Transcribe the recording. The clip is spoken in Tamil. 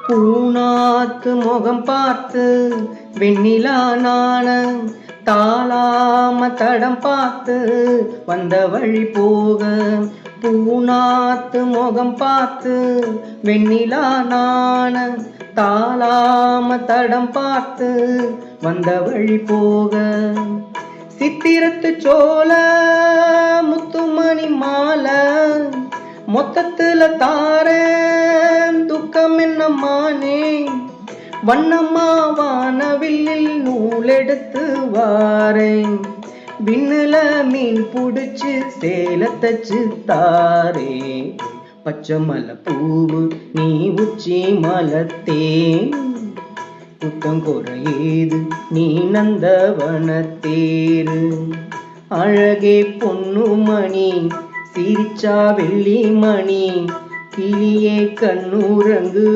பூனாத்து முகம் பார்த்து வெண்ணிலா நாண தாளாம தடம் பார்த்து வந்த வழி போக. பூனாத்து முகம் பார்த்து வெண்ணிலா நாண தாளாம தடம் பார்த்து வந்த வழி போக. சித்திரத்து சோல முத்துமணி மாலை மொத்தத்துல தாரேன் துக்கம் என்ன மானே. வண்ணம்மா வானவில்லில் நூலெடுத்து வாரேன் விண்ணுல மீன் புடிச்சு சேலத்தச்சு தாரே. பச்சை மலை பூவு நீ உச்சி மலத்தேன் புத்தங்குறையேது நீ நந்தவனத்தேரு. அழகே பொன்னுமணி சிரிச்சா வெள்ளி மணி கிளியே கண்ணுறங்கு.